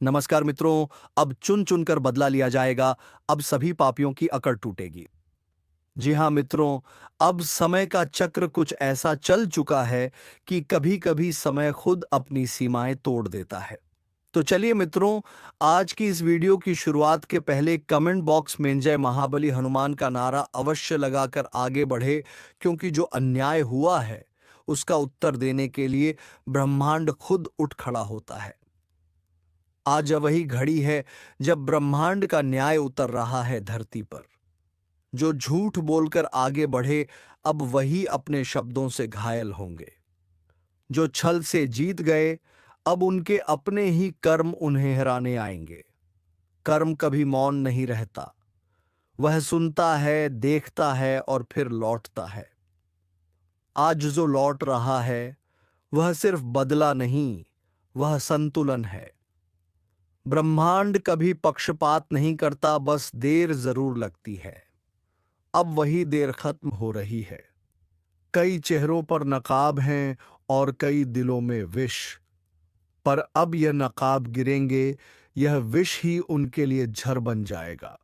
नमस्कार मित्रों। अब चुन चुनकर बदला लिया जाएगा। अब सभी पापियों की अकड़ टूटेगी। जी हाँ मित्रों, अब समय का चक्र कुछ ऐसा चल चुका है कि कभी-कभी समय खुद अपनी सीमाएं तोड़ देता है। तो चलिए मित्रों, आज की इस वीडियो की शुरुआत के पहले कमेंट बॉक्स में जय महाबली हनुमान का नारा अवश्य लगाकर आगे बढ़े, क्योंकि जो अन्याय हुआ है उसका उत्तर देने के लिए ब्रह्मांड खुद उठ खड़ा होता है। आज वही घड़ी है जब ब्रह्मांड का न्याय उतर रहा है धरती पर। जो झूठ बोलकर आगे बढ़े, अब वही अपने शब्दों से घायल होंगे। जो छल से जीत गए, अब उनके अपने ही कर्म उन्हें हराने आएंगे। कर्म कभी मौन नहीं रहता। वह सुनता है, देखता है और फिर लौटता है। आज जो लौट रहा है वह सिर्फ बदला नहीं, वह संतुलन है। ब्रह्मांड कभी पक्षपात नहीं करता, बस देर जरूर लगती है। अब वही देर खत्म हो रही है। कई चेहरों पर नकाब हैं और कई दिलों में विष। पर अब यह नकाब गिरेंगे, यह विष ही उनके लिए झर बन जाएगा।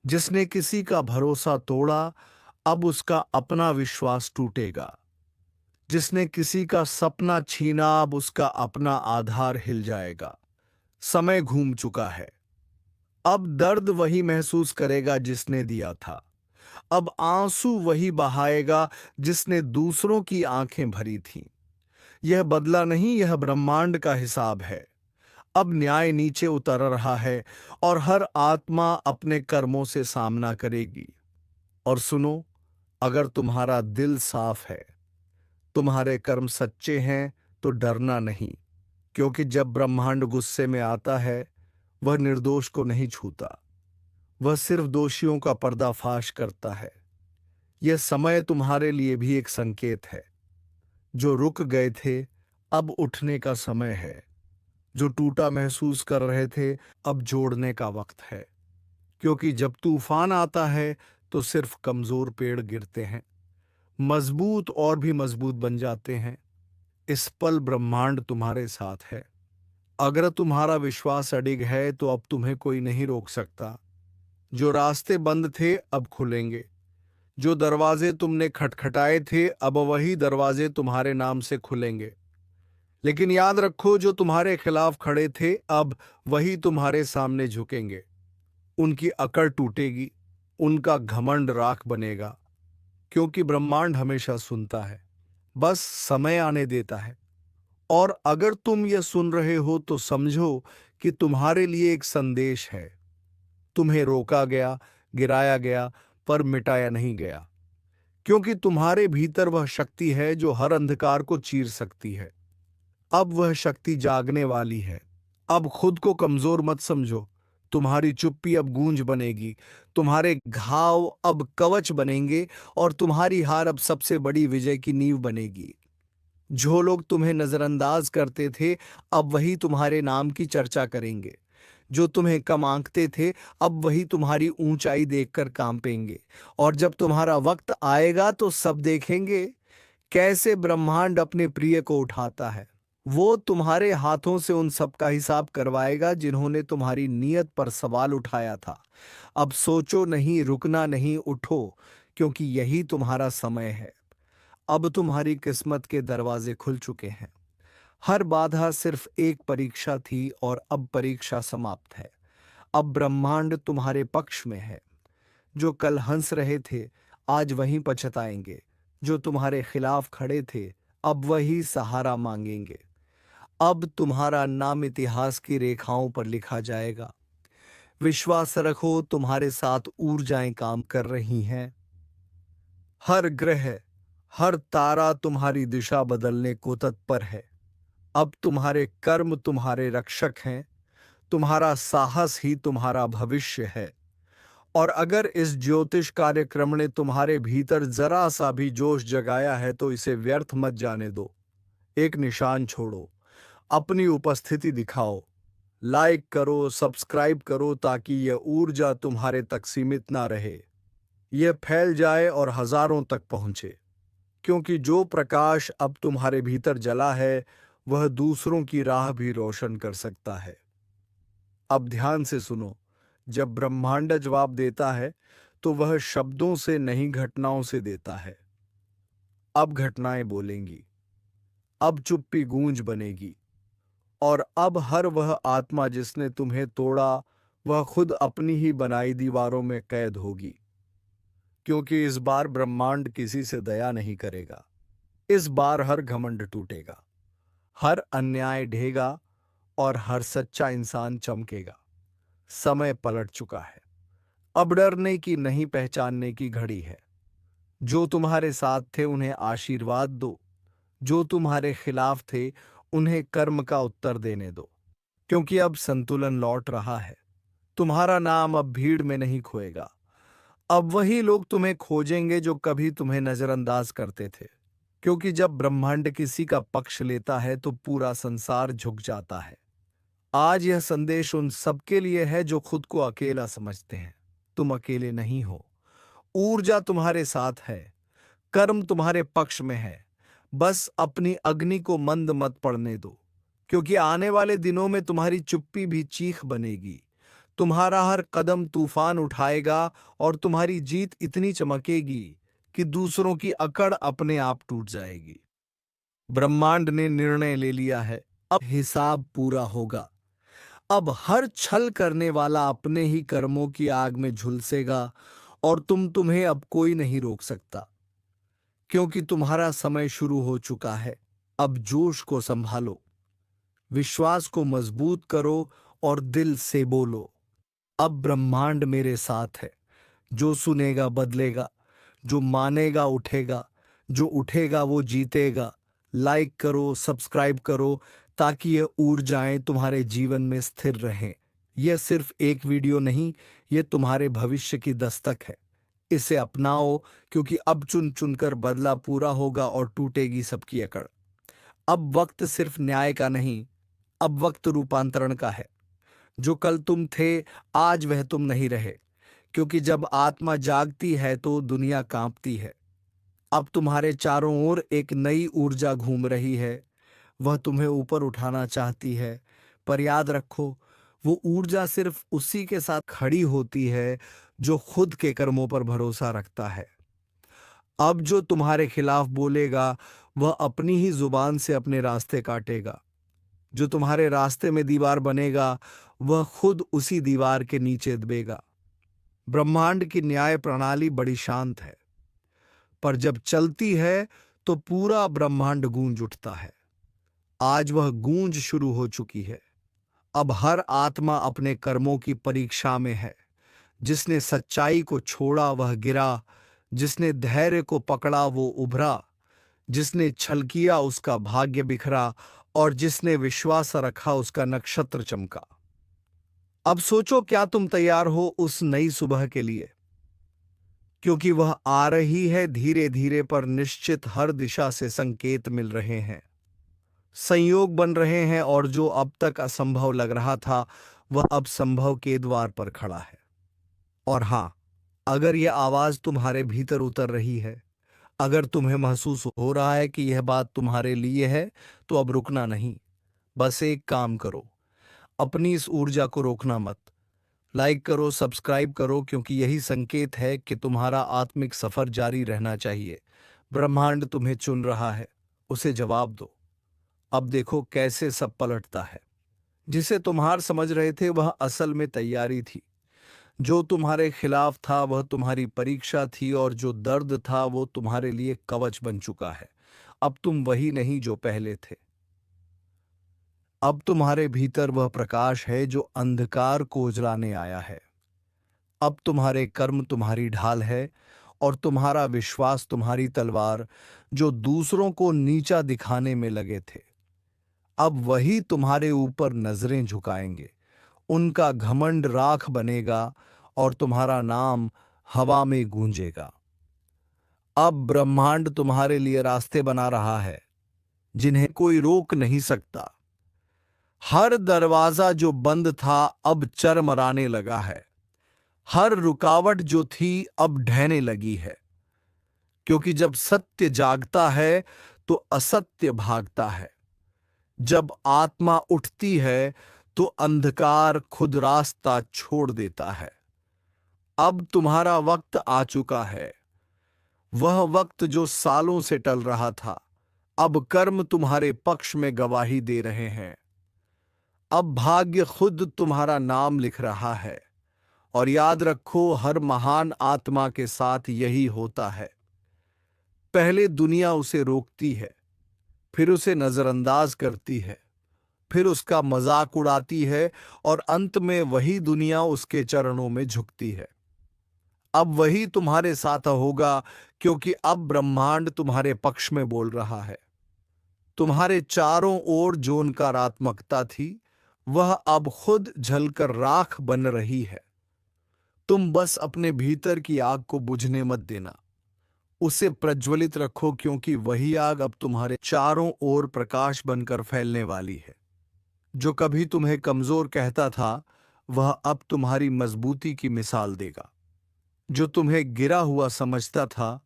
जिसने किसी का भरोसा तोड़ा, अब उसका अपना विश्वास टूटेगा। जिसने किसी का सपना छीना, अब उसका अपना आधार हिल जाएगा। समय घूम चुका है। अब दर्द वही महसूस करेगा जिसने दिया था। अब आंसू वही बहाएगा जिसने दूसरों की आंखें भरी थीं। यह बदला नहीं, यह ब्रह्मांड का हिसाब है। अब न्याय नीचे उतर रहा है और हर आत्मा अपने कर्मों से सामना करेगी। और सुनो, अगर तुम्हारा दिल साफ है, तुम्हारे कर्म सच्चे हैं, तो डरना नहीं। क्योंकि जब ब्रह्मांड गुस्से में आता है, वह निर्दोष को नहीं छूता। वह सिर्फ दोषियों का पर्दाफाश करता है। यह समय तुम्हारे लिए भी एक संकेत है। जो रुक गए थे, अब उठने का समय है। जो टूटा महसूस कर रहे थे, अब जोड़ने का वक्त है। क्योंकि जब तूफान आता है तो सिर्फ कमजोर पेड़ गिरते हैं, मजबूत और भी मजबूत बन जाते हैं। इस पल ब्रह्मांड तुम्हारे साथ है। अगर तुम्हारा विश्वास अडिग है तो अब तुम्हें कोई नहीं रोक सकता। जो रास्ते बंद थे अब खुलेंगे। जो दरवाजे तुमने खटखटाए थे, अब वही दरवाजे तुम्हारे नाम से खुलेंगे। लेकिन याद रखो, जो तुम्हारे खिलाफ खड़े थे, अब वही तुम्हारे सामने झुकेंगे। उनकी अकड़ टूटेगी, उनका घमंड राख बनेगा। क्योंकि ब्रह्मांड हमेशा सुनता है, बस समय आने देता है। और अगर तुम यह सुन रहे हो तो समझो कि तुम्हारे लिए एक संदेश है। तुम्हें रोका गया, गिराया गया, पर मिटाया नहीं गया। क्योंकि तुम्हारे भीतर वह शक्ति है जो हर अंधकार को चीर सकती है। अब वह शक्ति जागने वाली है। अब खुद को कमजोर मत समझो। तुम्हारी चुप्पी अब गूंज बनेगी। तुम्हारे घाव अब कवच बनेंगे और तुम्हारी हार अब सबसे बड़ी विजय की नींव बनेगी। जो लोग तुम्हें नजरअंदाज करते थे, अब वही तुम्हारे नाम की चर्चा करेंगे। जो तुम्हें कम आंकते थे, अब वही तुम्हारी ऊंचाई देखकर कांपेंगे। और जब तुम्हारा वक्त आएगा तो सब देखेंगे कैसे ब्रह्मांड अपने प्रिय को उठाता है। वो तुम्हारे हाथों से उन सब का हिसाब करवाएगा जिन्होंने तुम्हारी नीयत पर सवाल उठाया था। अब सोचो नहीं, रुकना नहीं, उठो, क्योंकि यही तुम्हारा समय है। अब तुम्हारी किस्मत के दरवाजे खुल चुके हैं। हर बाधा सिर्फ एक परीक्षा थी और अब परीक्षा समाप्त है। अब ब्रह्मांड तुम्हारे पक्ष में है। जो कल हंस रहे थे, आज वहीं पछताएंगे। जो तुम्हारे खिलाफ खड़े थे, अब वही सहारा मांगेंगे। अब तुम्हारा नाम इतिहास की रेखाओं पर लिखा जाएगा। विश्वास रखो, तुम्हारे साथ ऊर्जाएं काम कर रही हैं। हर ग्रह, हर तारा तुम्हारी दिशा बदलने को तत्पर है। अब तुम्हारे कर्म तुम्हारे रक्षक हैं। तुम्हारा साहस ही तुम्हारा भविष्य है। और अगर इस ज्योतिष कार्यक्रम ने तुम्हारे भीतर जरा सा भी जोश जगाया है तो इसे व्यर्थ मत जाने दो। एक निशान छोड़ो, अपनी उपस्थिति दिखाओ। लाइक करो, सब्सक्राइब करो, ताकि यह ऊर्जा तुम्हारे तक सीमित ना रहे। यह फैल जाए और हजारों तक पहुंचे। क्योंकि जो प्रकाश अब तुम्हारे भीतर जला है, वह दूसरों की राह भी रोशन कर सकता है। अब ध्यान से सुनो। जब ब्रह्मांड जवाब देता है तो वह शब्दों से नहीं, घटनाओं से देता है। अब घटनाएं बोलेंगी, अब चुप्पी गूंज बनेगी, और अब हर वह आत्मा जिसने तुम्हें तोड़ा वह खुद अपनी ही बनाई दीवारों में कैद होगी। क्योंकि इस बार ब्रह्मांड किसी से दया नहीं करेगा। इस बार हर घमंड टूटेगा, हर अन्याय ढहेगा और हर सच्चा इंसान चमकेगा। समय पलट चुका है। अब डरने की नहीं, पहचानने की घड़ी है। जो तुम्हारे साथ थे उन्हें आशीर्वाद दो, जो तुम्हारे खिलाफ थे उन्हें कर्म का उत्तर देने दो। क्योंकि अब संतुलन लौट रहा है। तुम्हारा नाम अब भीड़ में नहीं खोएगा। अब वही लोग तुम्हें खोजेंगे जो कभी तुम्हें नजरअंदाज करते थे। क्योंकि जब ब्रह्मांड किसी का पक्ष लेता है तो पूरा संसार झुक जाता है। आज यह संदेश उन सबके लिए है जो खुद को अकेला समझते हैं। तुम अकेले नहीं हो। ऊर्जा तुम्हारे साथ है, कर्म तुम्हारे पक्ष में है। बस अपनी अग्नि को मंद मत पड़ने दो। क्योंकि आने वाले दिनों में तुम्हारी चुप्पी भी चीख बनेगी। तुम्हारा हर कदम तूफान उठाएगा और तुम्हारी जीत इतनी चमकेगी कि दूसरों की अकड़ अपने आप टूट जाएगी। ब्रह्मांड ने निर्णय ले लिया है, अब हिसाब पूरा होगा। अब हर छल करने वाला अपने ही कर्मों की आग में झुलसेगा और तुम्हें अब कोई नहीं रोक सकता। क्योंकि तुम्हारा समय शुरू हो चुका है। अब जोश को संभालो, विश्वास को मजबूत करो और दिल से बोलो, अब ब्रह्मांड मेरे साथ है। जो सुनेगा बदलेगा, जो मानेगा उठेगा, जो उठेगा वो जीतेगा। लाइक करो, सब्सक्राइब करो, ताकि ये ऊर्जाएं तुम्हारे जीवन में स्थिर रहें। यह सिर्फ एक वीडियो नहीं, ये तुम्हारे भविष्य की दस्तक है। इसे अपनाओ, क्योंकि अब चुन चुनकर बदला पूरा होगा और टूटेगी सबकी अकड़। अब वक्त सिर्फ न्याय का नहीं, अब वक्त रूपांतरण का है। जो कल तुम थे आज वह तुम नहीं रहे। क्योंकि जब आत्मा जागती है तो दुनिया कांपती है। अब तुम्हारे चारों ओर एक नई ऊर्जा घूम रही है। वह तुम्हें ऊपर उठाना चाहती है। पर याद रखो, वो ऊर्जा सिर्फ उसी के साथ खड़ी होती है जो खुद के कर्मों पर भरोसा रखता है। अब जो तुम्हारे खिलाफ बोलेगा वह अपनी ही जुबान से अपने रास्ते काटेगा। जो तुम्हारे रास्ते में दीवार बनेगा वह खुद उसी दीवार के नीचे दबेगा। ब्रह्मांड की न्याय प्रणाली बड़ी शांत है, पर जब चलती है तो पूरा ब्रह्मांड गूंज उठता है। आज वह गूंज शुरू हो चुकी है। अब हर आत्मा अपने कर्मों की परीक्षा में है। जिसने सच्चाई को छोड़ा वह गिरा, जिसने धैर्य को पकड़ा वो उभरा, जिसने छल किया उसका भाग्य बिखरा, और जिसने विश्वास रखा उसका नक्षत्र चमका। अब सोचो, क्या तुम तैयार हो उस नई सुबह के लिए? क्योंकि वह आ रही है धीरे धीरे, पर निश्चित। हर दिशा से संकेत मिल रहे हैं, संयोग बन रहे हैं, और जो अब तक असंभव लग रहा था वह अब संभव के द्वार पर खड़ा है। और हां, अगर यह आवाज तुम्हारे भीतर उतर रही है, अगर तुम्हें महसूस हो रहा है कि यह बात तुम्हारे लिए है, तो अब रुकना नहीं। बस एक काम करो, अपनी इस ऊर्जा को रोकना मत। लाइक करो, सब्सक्राइब करो, क्योंकि यही संकेत है कि तुम्हारा आत्मिक सफर जारी रहना चाहिए। ब्रह्मांड तुम्हें चुन रहा है, उसे जवाब दो। अब देखो कैसे सब पलटता है। जिसे तुम्हार समझ रहे थे वह असल में तैयारी थी। जो तुम्हारे खिलाफ था वह तुम्हारी परीक्षा थी, और जो दर्द था वो तुम्हारे लिए कवच बन चुका है। अब तुम वही नहीं जो पहले थे। अब तुम्हारे भीतर वह प्रकाश है जो अंधकार को उजलाने आया है। अब तुम्हारे कर्म तुम्हारी ढाल है, और तुम्हारा विश्वास तुम्हारी तलवार, जो दूसरों को नीचा दिखाने में लगे थे। अब वही तुम्हारे ऊपर नजरें झुकाएंगे। उनका घमंड राख बनेगा और तुम्हारा नाम हवा में गूंजेगा। अब ब्रह्मांड तुम्हारे लिए रास्ते बना रहा है जिन्हें कोई रोक नहीं सकता। हर दरवाजा जो बंद था अब चरमराने लगा है। हर रुकावट जो थी अब ढहने लगी है। क्योंकि जब सत्य जागता है तो असत्य भागता है। जब आत्मा उठती है तो अंधकार खुद रास्ता छोड़ देता है। अब तुम्हारा वक्त आ चुका है, वह वक्त जो सालों से टल रहा था। अब कर्म तुम्हारे पक्ष में गवाही दे रहे हैं। अब भाग्य खुद तुम्हारा नाम लिख रहा है। और याद रखो, हर महान आत्मा के साथ यही होता है। पहले दुनिया उसे रोकती है, फिर उसे नजरअंदाज करती है, फिर उसका मजाक उड़ाती है और अंत में वही दुनिया उसके चरणों में झुकती है। अब वही तुम्हारे साथ होगा, क्योंकि अब ब्रह्मांड तुम्हारे पक्ष में बोल रहा है। तुम्हारे चारों ओर जो नकारात्मकता थी, वह अब खुद जलकर राख बन रही है। तुम बस अपने भीतर की आग को बुझने मत देना, उसे प्रज्वलित रखो, क्योंकि वही आग अब तुम्हारे चारों ओर प्रकाश बनकर फैलने वाली है। जो कभी तुम्हें कमजोर कहता था, वह अब तुम्हारी मजबूती की मिसाल देगा। जो तुम्हें गिरा हुआ समझता था,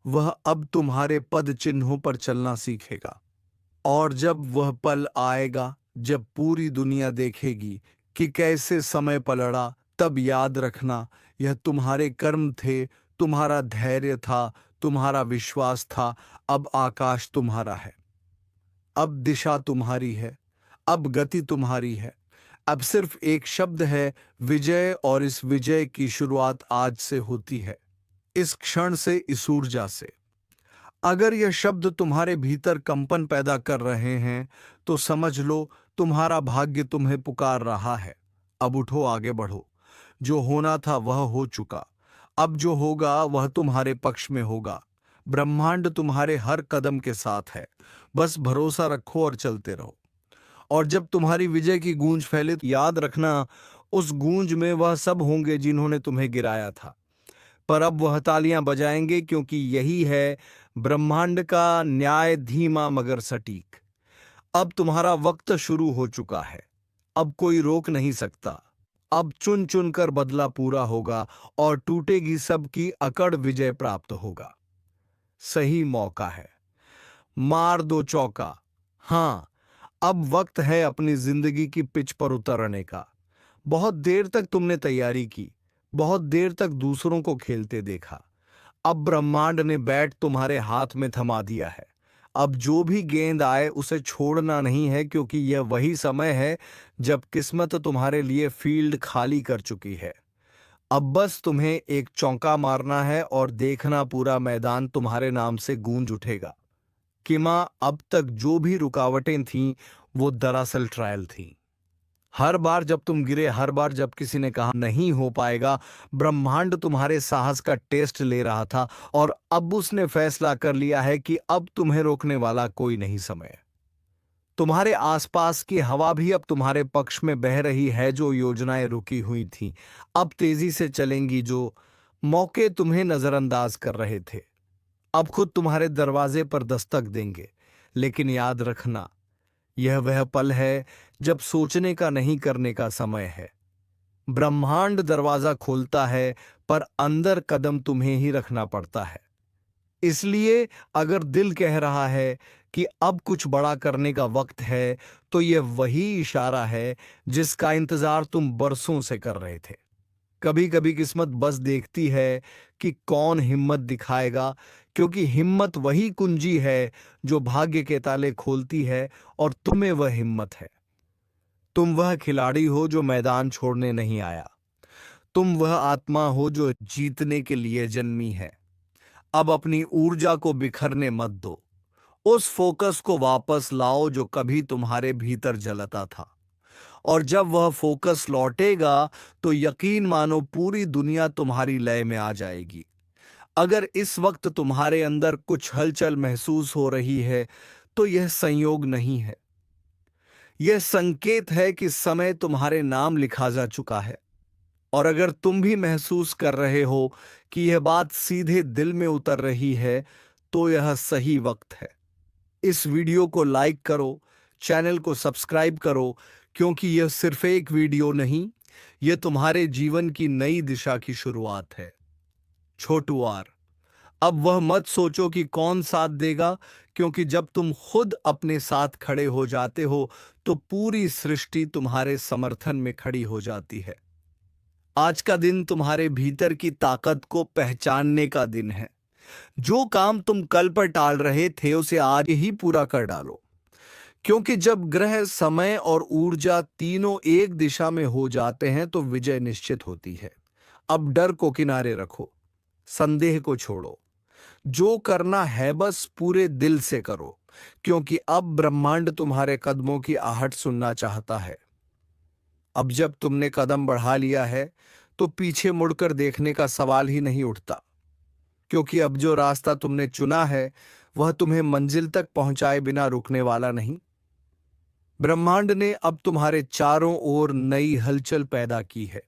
वह अब तुम्हारे पद चिन्हों पर चलना सीखेगा। और जब वह पल आएगा जब पूरी दुनिया देखेगी कि कैसे समय पलड़ा, तब याद रखना, यह तुम्हारे कर्म थे, तुम्हारा धैर्य था, तुम्हारा विश्वास था। अब आकाश तुम्हारा है, अब दिशा तुम्हारी है, अब गति तुम्हारी है। अब सिर्फ एक शब्द है, विजय, और इस विजय की शुरुआत आज से होती है, इस क्षण से, इस ऊर्जा से। अगर यह शब्द तुम्हारे भीतर कंपन पैदा कर रहे हैं, तो समझ लो तुम्हारा भाग्य तुम्हें पुकार रहा है। अब उठो, आगे बढ़ो। जो होना था वह हो चुका, अब जो होगा वह तुम्हारे पक्ष में होगा। ब्रह्मांड तुम्हारे हर कदम के साथ है, बस भरोसा रखो और चलते रहो। और जब तुम्हारी विजय की गूंज फैले, तो याद रखना, उस गूंज में वह सब होंगे जिन्होंने तुम्हें गिराया था। पर अब वह तालियां बजाएंगे, क्योंकि यही है ब्रह्मांड का न्याय, धीमा मगर सटीक। अब तुम्हारा वक्त शुरू हो चुका है, अब कोई रोक नहीं सकता। अब चुन चुन कर बदला पूरा होगा और टूटेगी सबकी अकड़, विजय प्राप्त होगा। सही मौका है, मार दो चौका। हाँ, अब वक्त है अपनी जिंदगी की पिच पर उतरने का। बहुत देर तक तुमने तैयारी की, बहुत देर तक दूसरों को खेलते देखा। अब ब्रह्मांड ने बैट तुम्हारे हाथ में थमा दिया है। अब जो भी गेंद आए उसे छोड़ना नहीं है, क्योंकि यह वही समय है जब किस्मत तुम्हारे लिए फील्ड खाली कर चुकी है। अब बस तुम्हें एक चौका मारना है और देखना, पूरा मैदान तुम्हारे नाम से गूंज उठेगा। कि मां, अब तक जो भी रुकावटें थीं, वो दरअसल ट्रायल थीं। हर बार जब तुम गिरे, हर बार जब किसी ने कहा नहीं हो पाएगा, ब्रह्मांड तुम्हारे साहस का टेस्ट ले रहा था। और अब उसने फैसला कर लिया है कि अब तुम्हें रोकने वाला कोई नहीं समय। तुम्हारे आसपास की हवा भी अब तुम्हारे पक्ष में बह रही है। जो योजनाएं रुकी हुई थीं, अब तेजी से चलेंगी। जो मौके तुम्हें नजरअंदाज कर रहे थे, अब खुद तुम्हारे दरवाजे पर दस्तक देंगे। लेकिन याद रखना, यह वह पल है जब सोचने का नहीं, करने का समय है। ब्रह्मांड दरवाजा खोलता है, पर अंदर कदम तुम्हें ही रखना पड़ता है। इसलिए अगर दिल कह रहा है कि अब कुछ बड़ा करने का वक्त है, तो यह वही इशारा है जिसका इंतजार तुम बरसों से कर रहे थे। कभी कभी किस्मत बस देखती है कि कौन हिम्मत दिखाएगा, क्योंकि हिम्मत वही कुंजी है जो भाग्य के ताले खोलती है, और तुम्हें वह हिम्मत है। तुम वह खिलाड़ी हो जो मैदान छोड़ने नहीं आया। तुम वह आत्मा हो जो जीतने के लिए जन्मी है। अब अपनी ऊर्जा को बिखरने मत दो। उस फोकस को वापस लाओ जो कभी तुम्हारे भीतर जलता था। और जब वह फोकस लौटेगा, तो यकीन मानो, पूरी दुनिया तुम्हारी लय में आ जाएगी। अगर इस वक्त तुम्हारे अंदर कुछ हलचल महसूस हो रही है, तो यह संयोग नहीं है, यह संकेत है कि समय तुम्हारे नाम लिखा जा चुका है। और अगर तुम भी महसूस कर रहे हो कि यह बात सीधे दिल में उतर रही है, तो यह सही वक्त है। इस वीडियो को लाइक करो, चैनल को सब्सक्राइब करो, क्योंकि यह सिर्फ एक वीडियो नहीं, यह तुम्हारे जीवन की नई दिशा की शुरुआत है। छोटू आर, अब वह मत सोचो कि कौन साथ देगा, क्योंकि जब तुम खुद अपने साथ खड़े हो जाते हो तो पूरी सृष्टि तुम्हारे समर्थन में खड़ी हो जाती है। आज का दिन तुम्हारे भीतर की ताकत को पहचानने का दिन है। जो काम तुम कल पर टाल रहे थे उसे आज ही पूरा कर डालो, क्योंकि जब ग्रह, समय और ऊर्जा तीनों एक दिशा में हो जाते हैं तो विजय निश्चित होती है। अब डर को किनारे रखो, संदेह को छोड़ो। जो करना है बस पूरे दिल से करो, क्योंकि अब ब्रह्मांड तुम्हारे कदमों की आहट सुनना चाहता है। अब जब तुमने कदम बढ़ा लिया है तो पीछे मुड़कर देखने का सवाल ही नहीं उठता, क्योंकि अब जो रास्ता तुमने चुना है वह तुम्हें मंजिल तक पहुंचाए बिना रुकने वाला नहीं। ब्रह्मांड ने अब तुम्हारे चारों ओर नई हलचल पैदा की है।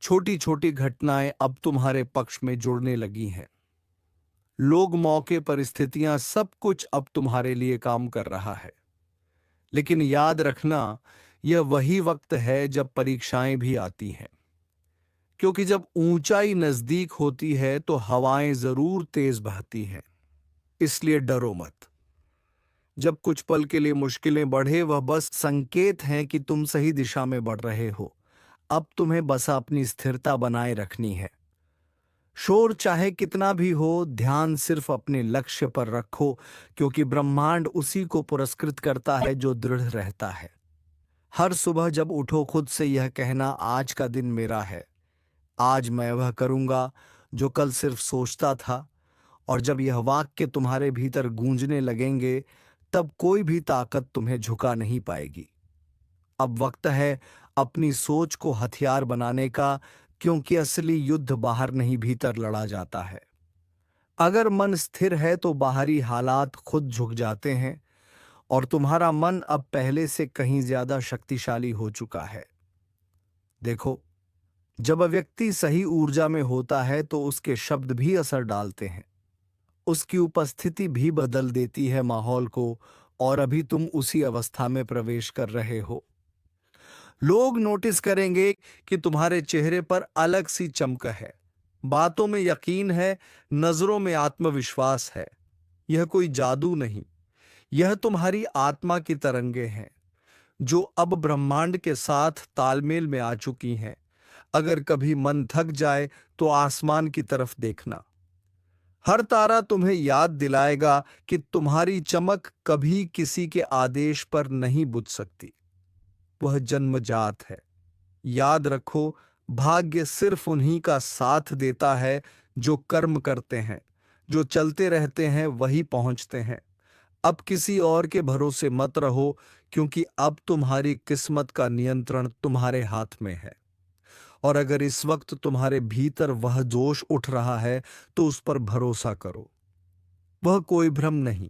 छोटी छोटी घटनाएं अब तुम्हारे पक्ष में जुड़ने लगी हैं। लोग, मौके, परिस्थितियां, सब कुछ अब तुम्हारे लिए काम कर रहा है। लेकिन याद रखना, यह वही वक्त है जब परीक्षाएं भी आती हैं, क्योंकि जब ऊंचाई नजदीक होती है तो हवाएं जरूर तेज बहती हैं। इसलिए डरो मत। जब कुछ पल के लिए मुश्किलें बढ़े, वह बस संकेत हैं कि तुम सही दिशा में बढ़ रहे हो। अब तुम्हें बस अपनी स्थिरता बनाए रखनी है। शोर चाहे कितना भी हो, ध्यान सिर्फ अपने लक्ष्य पर रखो, क्योंकि ब्रह्मांड उसी को पुरस्कृत करता है जो दृढ़ रहता है। हर सुबह जब उठो, खुद से यह कहना, आज का दिन मेरा है। आज मैं वह करूंगा जो कल सिर्फ सोचता था। और जब यह वाक्य तुम्हारे भीतर गूंजने लगेंगे, तब कोई भी ताकत तुम्हें झुका नहीं पाएगी। अब वक्त है अपनी सोच को हथियार बनाने का, क्योंकि असली युद्ध बाहर नहीं, भीतर लड़ा जाता है। अगर मन स्थिर है तो बाहरी हालात खुद झुक जाते हैं, और तुम्हारा मन अब पहले से कहीं ज्यादा शक्तिशाली हो चुका है। देखो, जब व्यक्ति सही ऊर्जा में होता है तो उसके शब्द भी असर डालते हैं। उसकी उपस्थिति भी बदल देती है माहौल को, और अभी तुम उसी अवस्था में प्रवेश कर रहे हो। लोग नोटिस करेंगे कि तुम्हारे चेहरे पर अलग सी चमक है, बातों में यकीन है, नजरों में आत्मविश्वास है। यह कोई जादू नहीं, यह तुम्हारी आत्मा की तरंगे हैं, जो अब ब्रह्मांड के साथ तालमेल में आ चुकी हैं। अगर कभी मन थक जाए तो आसमान की तरफ देखना। हर तारा तुम्हें याद दिलाएगा कि तुम्हारी चमक कभी किसी के आदेश पर नहीं बुझ सकती। वह जन्मजात है। याद रखो, भाग्य सिर्फ उन्हीं का साथ देता है जो कर्म करते हैं। जो चलते रहते हैं वही पहुंचते हैं। अब किसी और के भरोसे मत रहो, क्योंकि अब तुम्हारी किस्मत का नियंत्रण तुम्हारे हाथ में है। और अगर इस वक्त तुम्हारे भीतर वह जोश उठ रहा है तो उस पर भरोसा करो। वह कोई भ्रम नहीं,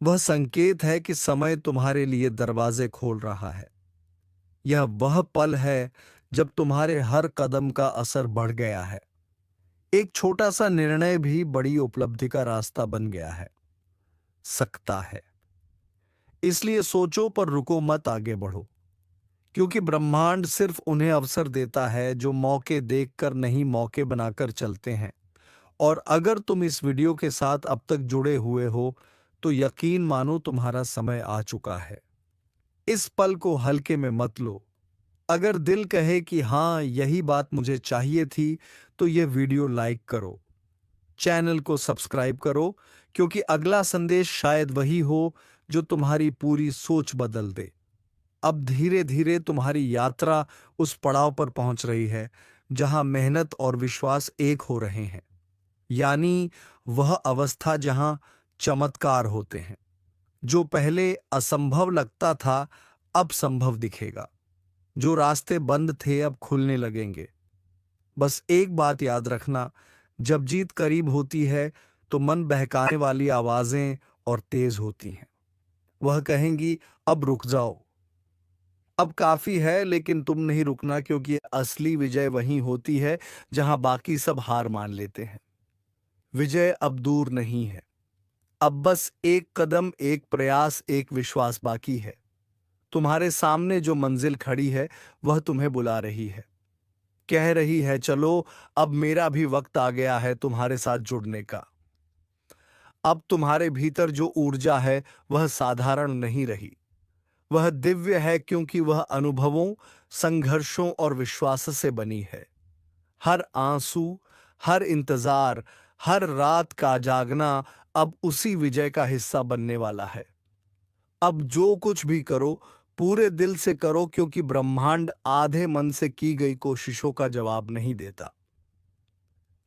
वह संकेत है कि समय तुम्हारे लिए दरवाजे खोल रहा है। यह वह पल है जब तुम्हारे हर कदम का असर बढ़ गया है। एक छोटा सा निर्णय भी बड़ी उपलब्धि का रास्ता बन गया है सकता है। इसलिए सोचो पर रुको मत, आगे बढ़ो, क्योंकि ब्रह्मांड सिर्फ उन्हें अवसर देता है जो मौके देखकर नहीं, मौके बनाकर चलते हैं। और अगर तुम इस वीडियो के साथ अब तक जुड़े हुए हो तो यकीन मानो तुम्हारा समय आ चुका है। इस पल को हल्के में मत लो। अगर दिल कहे कि हाँ, यही बात मुझे चाहिए थी, तो यह वीडियो लाइक करो, चैनल को सब्सक्राइब करो, क्योंकि अगला संदेश शायद वही हो जो तुम्हारी पूरी सोच बदल दे। अब धीरे धीरे तुम्हारी यात्रा उस पड़ाव पर पहुंच रही है जहां मेहनत और विश्वास एक हो रहे हैं। यानी वह अवस्था जहां चमत्कार होते हैं। जो पहले असंभव लगता था अब संभव दिखेगा। जो रास्ते बंद थे अब खुलने लगेंगे। बस एक बात याद रखना, जब जीत करीब होती है तो मन बहकाने वाली आवाजें और तेज होती हैं। वह कहेंगी, अब रुक जाओ, अब काफी है। लेकिन तुम नहीं रुकना, क्योंकि असली विजय वहीं होती है जहां बाकी सब हार मान लेते हैं। विजय अब दूर नहीं है। अब बस एक कदम, एक प्रयास, एक विश्वास बाकी है। तुम्हारे सामने जो मंजिल खड़ी है वह तुम्हें बुला रही है, कह रही है, चलो अब मेरा भी वक्त आ गया है तुम्हारे साथ जुड़ने का। अब तुम्हारे भीतर जो ऊर्जा है वह साधारण नहीं रही, वह दिव्य है, क्योंकि वह अनुभवों, संघर्षों और विश्वास से बनी है। हर आंसू, हर इंतजार, हर रात का जागना अब उसी विजय का हिस्सा बनने वाला है। अब जो कुछ भी करो, पूरे दिल से करो, क्योंकि ब्रह्मांड आधे मन से की गई कोशिशों का जवाब नहीं देता।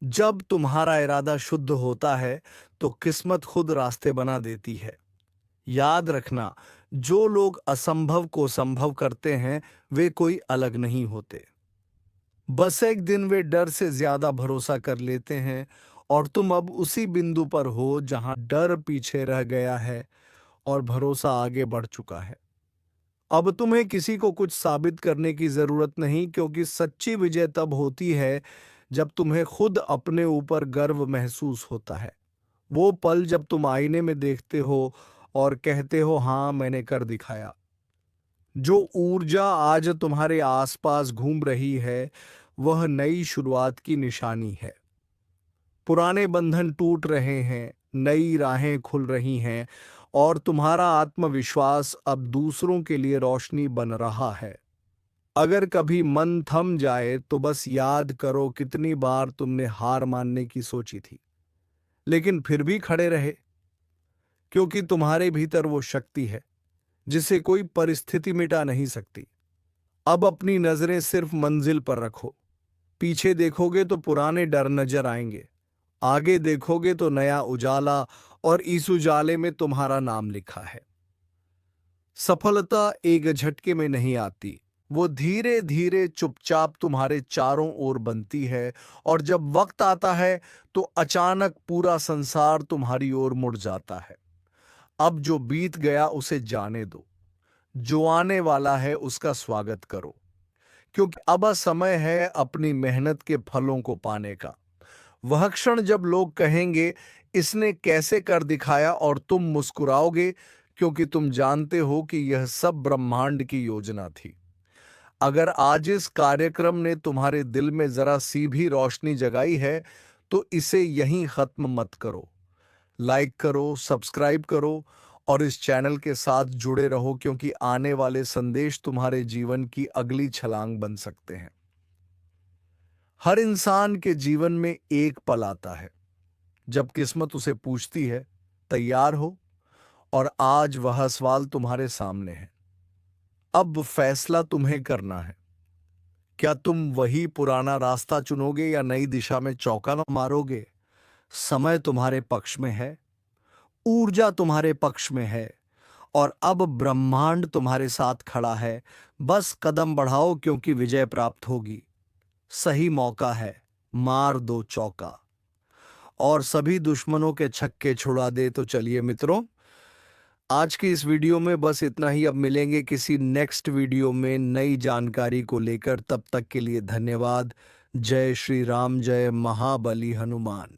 जब तुम्हारा इरादा शुद्ध होता है तो किस्मत खुद रास्ते बना देती है। याद रखना, जो लोग असंभव को संभव करते हैं वे कोई अलग नहीं होते। बस एक दिन वे डर से ज्यादा भरोसा कर लेते हैं, और तुम अब उसी बिंदु पर हो जहां डर पीछे रह गया है और भरोसा आगे बढ़ चुका है। अब तुम्हें किसी को कुछ साबित करने की जरूरत नहीं, क्योंकि सच्ची विजय तब होती है जब तुम्हें खुद अपने ऊपर गर्व महसूस होता है। वो पल जब तुम आईने में देखते हो और कहते हो, हाँ मैंने कर दिखाया। जो ऊर्जा आज तुम्हारे आसपास घूम रही है वह नई शुरुआत की निशानी है। पुराने बंधन टूट रहे हैं, नई राहें खुल रही हैं, और तुम्हारा आत्मविश्वास अब दूसरों के लिए रोशनी बन रहा है। अगर कभी मन थम जाए तो बस याद करो कितनी बार तुमने हार मानने की सोची थी, लेकिन फिर भी खड़े रहे, क्योंकि तुम्हारे भीतर वो शक्ति है जिसे कोई परिस्थिति मिटा नहीं सकती। अब अपनी नजरें सिर्फ मंजिल पर रखो। पीछे देखोगे तो पुराने डर नजर आएंगे, आगे देखोगे तो नया उजाला, और इस उजाले में तुम्हारा नाम लिखा है। सफलता एक झटके में नहीं आती, वो धीरे धीरे चुपचाप तुम्हारे चारों ओर बनती है, और जब वक्त आता है तो अचानक पूरा संसार तुम्हारी ओर मुड़ जाता है। अब जो बीत गया उसे जाने दो, जो आने वाला है उसका स्वागत करो, क्योंकि अब समय है अपनी मेहनत के फलों को पाने का। वह क्षण जब लोग कहेंगे, इसने कैसे कर दिखाया, और तुम मुस्कुराओगे, क्योंकि तुम जानते हो कि यह सब ब्रह्मांड की योजना थी। अगर आज इस कार्यक्रम ने तुम्हारे दिल में जरा सी भी रोशनी जगाई है तो इसे यहीं खत्म मत करो। लाइक करो, सब्सक्राइब करो, और इस चैनल के साथ जुड़े रहो, क्योंकि आने वाले संदेश तुम्हारे जीवन की अगली छलांग बन सकते हैं। हर इंसान के जीवन में एक पल आता है जब किस्मत उसे पूछती है, तैयार हो? और आज वह सवाल तुम्हारे सामने है। अब फैसला तुम्हें करना है। क्या तुम वही पुराना रास्ता चुनोगे या नई दिशा में चौका मारोगे? समय तुम्हारे पक्ष में है, ऊर्जा तुम्हारे पक्ष में है, और अब ब्रह्मांड तुम्हारे साथ खड़ा है। बस कदम बढ़ाओ, क्योंकि विजय प्राप्त होगी। सही मौका है, मार दो चौका, और सभी दुश्मनों के छक्के छुड़ा दे। तो चलिए मित्रों, आज की इस वीडियो में बस इतना ही। अब मिलेंगे किसी नेक्स्ट वीडियो में नई जानकारी को लेकर। तब तक के लिए धन्यवाद। जय श्री राम, जय महाबली हनुमान।